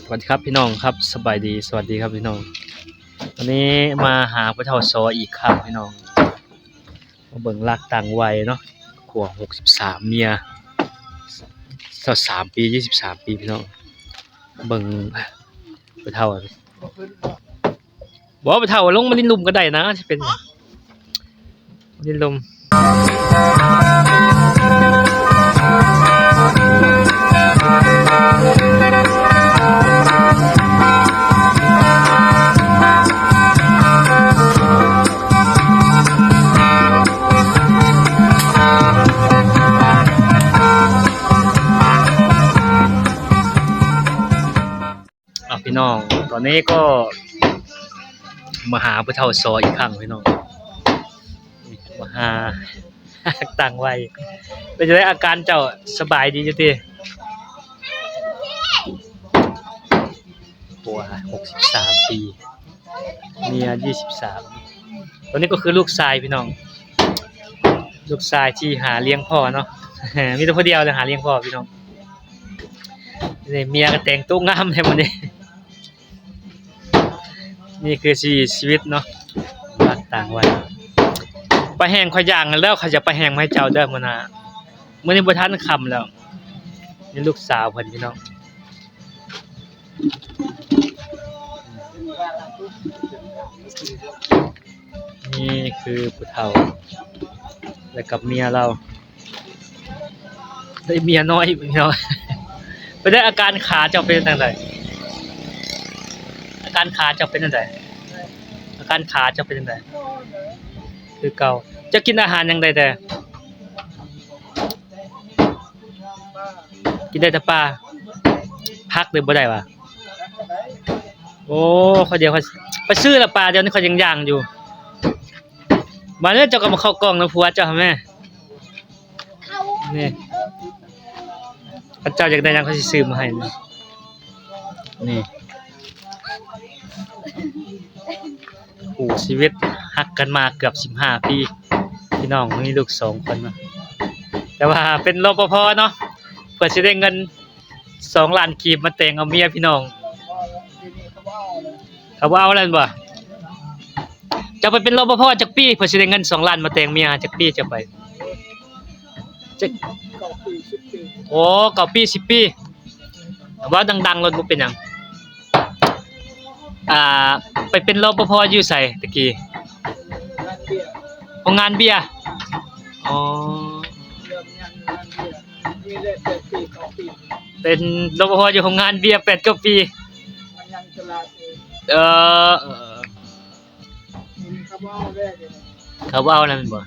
สวัสดีครับพี่น้องครับสบายดีสวัสดีครับพี่น้องวันนี้มาหาพระเฒ่าซออีกครับพี่น้องมาเบิ่งรักต่างวัยเนาะขวบ63เมีย23ปี23ปีพี่น้องเบิ่งพระเฒ่าบ่พระเฒ่าลงมาลิ้นลุ่มก็ได้นะสิเป็นลิ้นลุ่มพี่น้องตอนนี้ก็มาหาพระเฒ่าซออีกครั้งพี่น้องมาหาต่างวัยเป็นจังได๋อาการเจ้าสบายดีอยู่ติผัว63ปีเมีย23ตอนนี้ก็คือลูกชายพี่น้องลูกชายที่หาเลี้ยงพ่อเนาะ มีแต่คนเดียวเลยหาเลี้ยงพ่อพี่น้องนี่เมียก็แต่งตัวงามเลยมื้อนี้นี่คือชีวิตเนาะรักต่างวัยปลาแห้งข่อยย่างแล้วเขาจะปลาแห้งมาให้เจ้าเด้อมื้อหน้ามื้อนี้บ่ทันค่ำแล้วนี่ลูกสาวเพิ่นพี่น้องนี่คือผู้เฒ่าแล้วกับเมียเราได้เมียน้อยพี่น้องไปได้อาการขาเจ้าเป็นจังไดอาการขาเจ้าเป็นจังไดอาการขาเจ้าเป็นจังไดคือเก่าจะกินอาหารจังไดแต่กินได้แต่ปลาพักเลยบ่ได้ว่ะโอ้เขาเดี๋ยวเขาไปซื้อละปลาเดี๋ยวนี้เขายังย่างอยู่มาเด้อเจ้าก็มาเข้ากล้องนะผัวเจ้าแม่นี่พระเจ้าอยากได้ยังเขาสิซื้อมาให้นี่โอ้ชีวิตฮักกันมาเกือบ15ปีพี่น้องมีลูก2คนนะแต่ว่าเป็นรปภเนาะเพื่อสิได้เงิน2ล้านกีบมาแต่งเอาเมียพี่น้องเขาบ่เอาแล้วบ่จะไปเป็นรปภจักปีเพื่อสิได้เงิน2ล้านมาแต่งเมียจักปีจะไปจัก9ปี10ปีโอ้9ปี10ปีว่าดังๆรถบ่เป็นหยังไปเป็นรปภอยู่ไสตะกี้โรงงานเบียร์อ๋อเป็นรปภอยู่โรงงานเบียร์8 9ปีมันยังตลาดเขาเอาแล้วแม่นบ่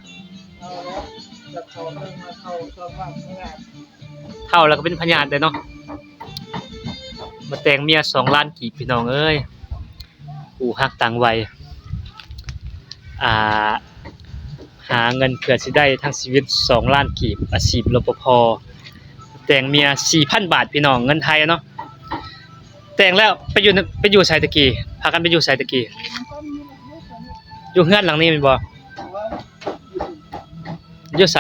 เท่าแล้วก็เป็นพญาติได้เนาะมาแต่งเมีย2ล้านกีบพี่น้องเอ้ยผู้ฮักต่างวัยหาเงินเพื่อสิได้ทั้งชีวิต2ล้านกีบอาชีพรปภแต่งเมีย 4,000 บาทพี่น้องเงินไทยเนาะแต่งแล้วไปอยู่ไสตะกี้พากันไปอยู่ไสตะกี้อยู่เฮือนหลังนี้แม่นบ่อยู่ไส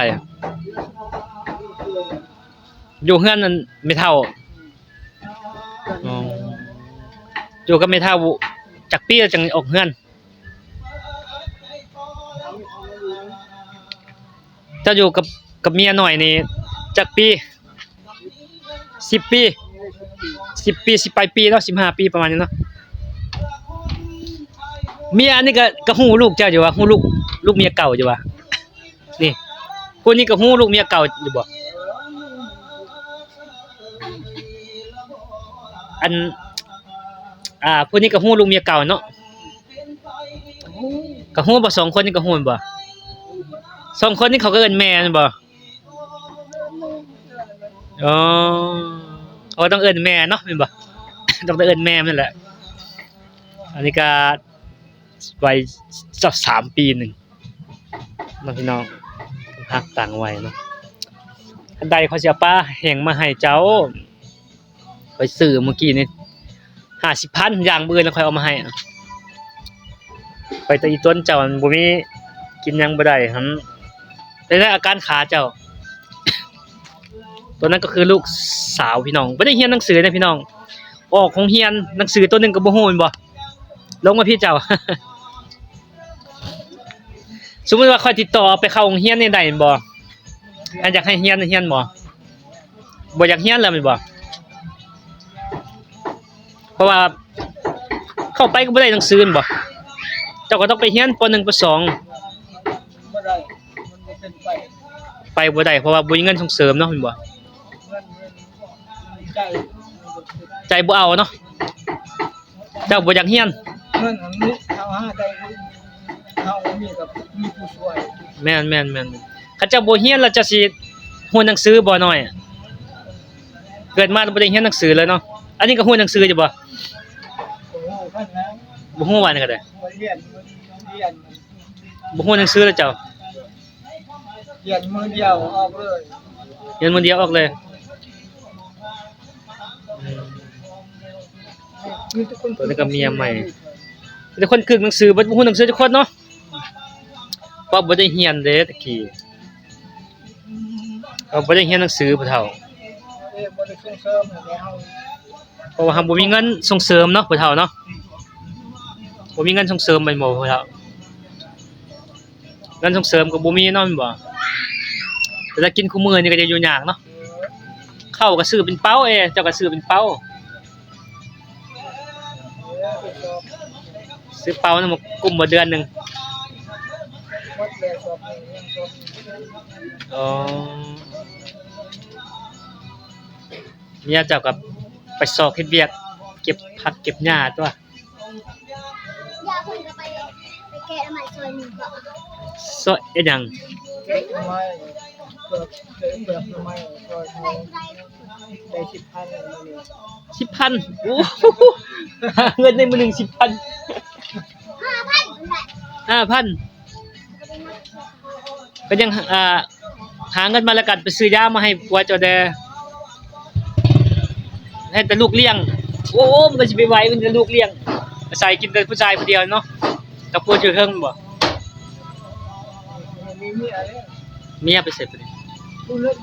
อยู่เฮือนนั่นไม่เท่าอ๋ออยู่กับไม่เท่าจักปีจังออกเฮือนถ้าอยู่กับเมียน้อยนี่จักปี10ปี10ปี10ปลายปีเนาะ15ปีประมาณนี้เนาะเมียนี่ก็ฮู้ลูกเจ้าอยู่ว่าฮู้ลูกเมียเก่าอยู่ว่านี่ผู้นี้ก็ฮู้ลูกเมียเก่าอยู่บ่อันผู้นี้ก็ฮู้ลูกเมียเก่าเนาะก็ฮู้บ่2คนนี่ก็ฮู้บ่2คนนี่เขาก็เอิ้นแม่นบ่อ๋อเขาต้องเอิ้นแม่เนาะแม่นบ่ ต้องเอิ้นแม่นั่นแหละอันนี้ก็วัย23ปีนึงน้องพี่น้องฮักต่างวัยเนาะอันใดเขาสิเอาปลาแห้งมาให้เจ้าไปซื้อเมื่อกี้นี่50,000อย่างมื้อแล้วค่อยเอามาให้ไปแต่อีต้นเจ้ามันบ่มีกินหยังบ่ได้หั่นได้อาการขาเจ้า ตัวนั้นก็คือลูกสาวพี่น้องบ่ได้เรียนหนังสือนะพี่น้อง ออกโรงเรียนหนังสือตัวหนึงก็บ่ฮู้แม่นบ่ลงมาพี่เจ้า สมมุติว่าค่อยติดต่อไปเข้าโรงเรียนนี่ได้แม่นบ่อันอยากให้เรียนบ่บ่อยากเรียนแล้วแม่นบ่เพราะว่าเข้าไปก็บ่ได้หนังสือแม่นบ่เจ้าก็ต้องไปเรียนป .1 ป .2 บ่ได้มันบ่เป็นไปไปบ่ได้เพราะว่าบ่มีเงินส่งเสริมเนาะแม่นบ่เงินใจใจบ่เอาเนาะเจ้าบ่อยากเรียนเงินอันนี้เฮาหาได้เฮามีกับมีผู้ช่วยแม่นๆเขาเจ้าบ่เรียนแล้วจะสิฮู้หนังสือบ่น้อยเกิดมาแล้วบ่ได้เรียนหนังสือเลยเนาะอันนี้ก็ฮู้หนังสืออยู่บ่ โอ้คันนะ บ่ฮู้ว่านี่ก็ได้ บ่เรียนบ่ฮู้หนังสือแล้วเจ้าเรียนมื้อเดียวออกเลย เรียนมื้อเดียวออกเลยมีทุกคน ตัวนี้ก็เมียใหม่แต่คนกึ่งหนังสือบ่ฮู้หนังสือทุกคนเนาะเพราะบ่ได้เรียนเด้ตะกี้เขาบ่ได้เรียนหนังสือผู้เฒ่าบ่ได้ส่งเสริมให้เฮาเพราะว่าเราบ่มีเงินส่งเสริมเนาะผู้เฒ่าเนาะบ่มีเงินส่งเสริมแม่นบ่ผู้เฒ่าเงินส่งเสริมก็บ่มีเนาะแม่นบ่แต่ถ้ากินคุมื้อนี่ก็จะอยู่ยากเนาะข้าวก็ซื้อเป็นเป๋าเจ้าก็ซื้อเป็นเป๋าซื้อเป๋านึงมากุมบ่เดือนนึงวัดแลสอบนี่ยังสอบอ๋อเมียเจ้าก็ไปสอกเฮ็ดเวียกเก็บผักเก็บหญ้าตัวอย่าเพิ่งจะไปแกะใหม่ซอยหนึ่งก่อน ซอยเฮ็ดหยัง เก็บไม้เปิดเก็บแบบไม้ซอยเขาได้10,000มื้อนี้ 10,000โอ้โหหาเงินในมื้อหนึง 10,000 5,000ก็ยังหาเงินมาแล้วกันไปซื้อยามาให้ผัวเจ้าแดให้แต่ลูกเลี้ยงโอ้มันก็สิไปไหวมันจะลูกเลี้ยงอาศัยกินแต่ผู้ชายผู้เดียวเนาะกับผัวชื่อเฮิงบ่ มีเมียแล้ว เมียไปเสร็จบ่นี่ ผู้เลิก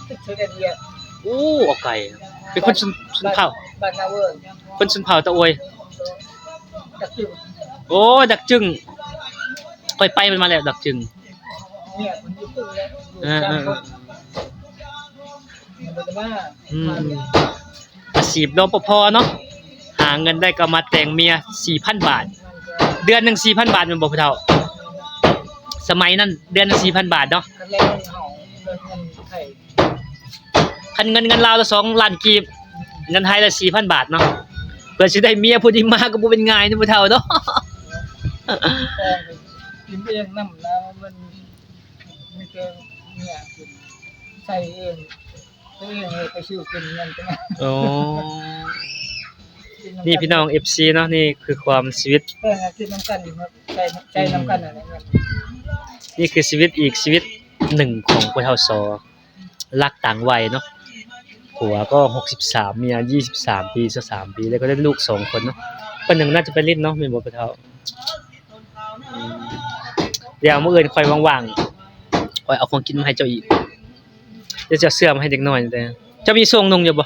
ติดเชื้อกันเยอะ โอ้ออกไกลเป็นคนชนเผ่า บ้านนาเวิร์น คนชนเผ่าตะอวย ดักอยู่ โอ้ดักจึงค่อยไปมันมาแล้วดักจึง เนี่ยคนญี่ปุ่นแล้ว เออ มันมา อาชีพรปภเนาะหาเงินได้ก็มาแต่งเมีย 4,000 บาท เดือนหนึง 4,000 บาทแม่นบ่ผู้เฒ่าสมัยนั้นเดือนละ 4,000 บาทเนาะ คันแรกเฮาเงินไทย คันเงินลาวละ2ล้านกีบเงินไทยละ 4,000 บาทเนาะเพื่อสิได้เมียผู้ที่มาก็บ่เป็นง่ายเนาะผู้เฒ่าเนาะ กินเองนำแล้วมันมีแต่เนี่ยใส่เองตัวเองไปซื้อกินเงินจัง อ๋อนี่พี่น้อง FC เนาะนี่คือความชีวิต เออกินน้ำกันครับใจน้ำกันอะไรเงี้ย นี่คือชีวิตอีกชีวิตหนึ่งของผู้เฒ่าสอรักต่างวัยเนาะผัวก็63เมีย23ปี23ปีแล้วก็ได้ลูก2คนเนาะคนหนึงน่าจะไปเล่นเนาะแม่นบ่ผู้เฒ่าเดี๋ยวมื้ออื่นค่อยว่างๆค่อยเอาของกินมาให้เจ้าอีกเดี๋ยวจะเสื้อมาให้เด็กน้อยแต่เจ้ามีส่งนงอยู่บ่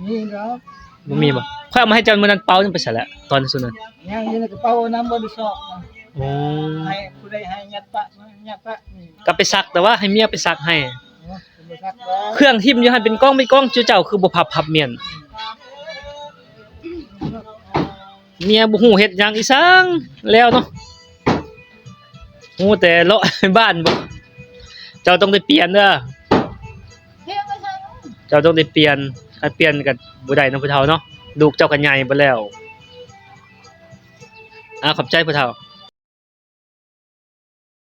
นี่ครับ บ่มีบ่ค่อยเอามาให้เจ้ามื้อนั้นเป๋านึงไปซะแล้วตอนซุนั้น ยังอยู่ในกระเป๋าน้ำบริสุทธิ์ โอ้ ให้ผู้ใดให้ยัดปะนี่ ก็ไปซักแต่ว่าให้เมียไปซักให้ บ่ซักแล้ว เครื่องทิ่มอยู่หั่นเป็นกล้องเจ้าคือบ่พับเมียนเมียบ่ฮู้เฮ็ดหยังอีสังแล้วเนาะฮู้แต่เลาะบ้านบ่เจ้าต้องได้เปลี่ยนเด้อ เรียกไปใส่ เจ้าต้องได้เปลี่ยนถ้าเปลี่ยนก็บ่ได้เนาะผู้เฒ่าเนาะลูกเจ้าก็ใหญ่เบิดแล้วขอบใจผู้เฒ่า